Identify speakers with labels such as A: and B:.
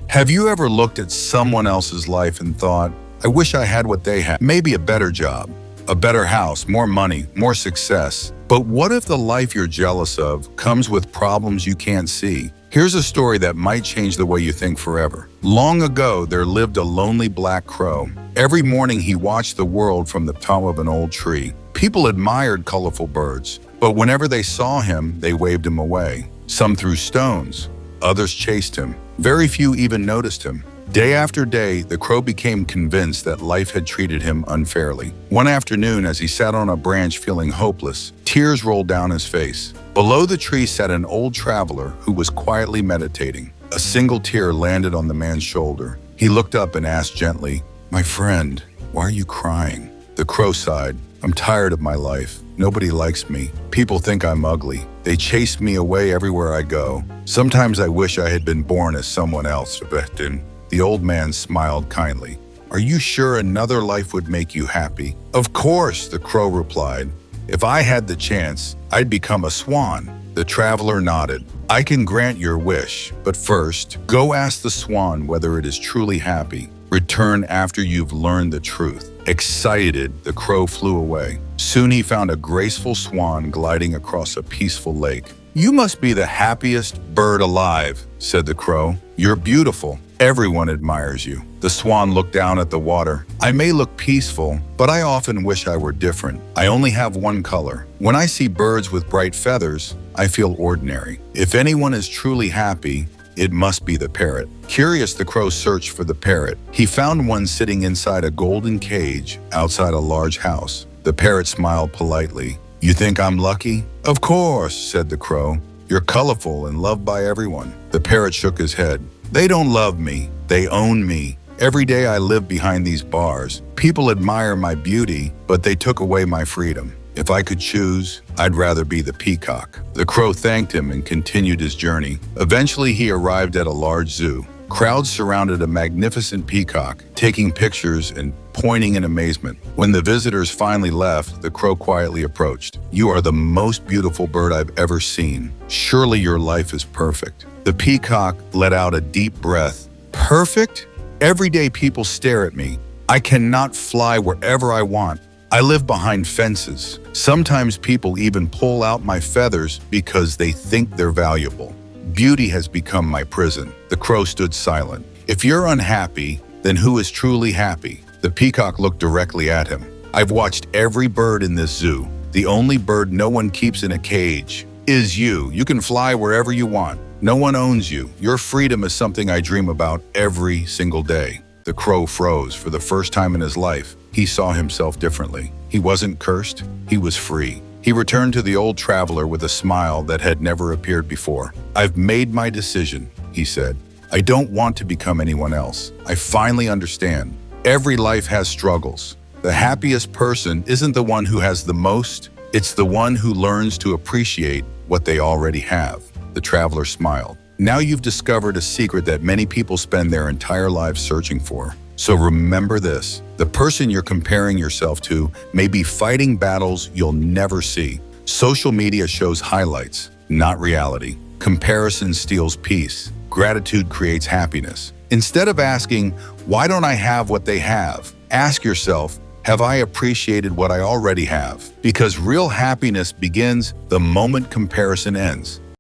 A: Have you ever looked at someone else's life and thought, I wish I had what they had? Maybe a better job, a better house, more money, more success. But what if the life you're jealous of comes with problems you can't see? Here's a story that might change the way you think forever. Long ago, there lived a lonely black crow. Every morning, he watched the world from the top of an old tree. People admired colorful birds, but whenever they saw him, they waved him away. Some threw stones, others chased him. Very few even noticed him. Day after day, the crow became convinced that life had treated him unfairly. One afternoon, as he sat on a branch feeling hopeless, tears rolled down his face. Below the tree sat an old traveler who was quietly meditating. A single tear landed on the man's shoulder. He looked up and asked gently, "My friend, why are you crying?" The crow sighed, "I'm tired of my life. Nobody likes me. People think I'm ugly. They chase me away everywhere I go. Sometimes I wish I had been born as someone else." The old man smiled kindly. "Are you sure another life would make you happy?" "Of course," the crow replied. "If I had the chance, I'd become a swan." The traveler nodded. "I can grant your wish, but first, go ask the swan whether it is truly happy. Return after you've learned the truth." Excited, the crow flew away. Soon he found a graceful swan gliding across a peaceful lake. "You must be the happiest bird alive," said the crow. "You're beautiful. Everyone admires you." The swan looked down at the water. "I may look peaceful, but I often wish I were different. I only have one color. When I see birds with bright feathers, I feel ordinary. If anyone is truly happy, it must be the parrot." Curious, the crow searched for the parrot. He found one sitting inside a golden cage outside a large house. The parrot smiled politely. "You think I'm lucky?" "Of course," said the crow. "You're colorful and loved by everyone." The parrot shook his head. "They don't love me. They own me. Every day I live behind these bars. People admire my beauty, but they took away my freedom. If I could choose, I'd rather be the peacock." The crow thanked him and continued his journey. Eventually, he arrived at a large zoo. Crowds surrounded a magnificent peacock, taking pictures and pointing in amazement. When the visitors finally left, the crow quietly approached. "You are the most beautiful bird I've ever seen. Surely your life is perfect." The peacock let out a deep breath. "Perfect? Every day people stare at me. I cannot fly wherever I want. I live behind fences. Sometimes people even pull out my feathers because they think they're valuable. Beauty has become my prison." The crow stood silent. "If you're unhappy, then who is truly happy?" The peacock looked directly at him. "I've watched every bird in this zoo. The only bird no one keeps in a cage is you. You can fly wherever you want. No one owns you. Your freedom is something I dream about every single day." The crow froze. For the first time in his life, he saw himself differently. He wasn't cursed. He was free. He returned to the old traveler with a smile that had never appeared before. "I've made my decision," he said. "I don't want to become anyone else. I finally understand. Every life has struggles. The happiest person isn't the one who has the most. It's the one who learns to appreciate what they already have." The traveler smiled. "Now you've discovered a secret that many people spend their entire lives searching for. So remember this, the person you're comparing yourself to may be fighting battles you'll never see. Social media shows highlights, not reality. Comparison steals peace. Gratitude creates happiness. Instead of asking, why don't I have what they have? Ask yourself, have I appreciated what I already have? Because real happiness begins the moment comparison ends.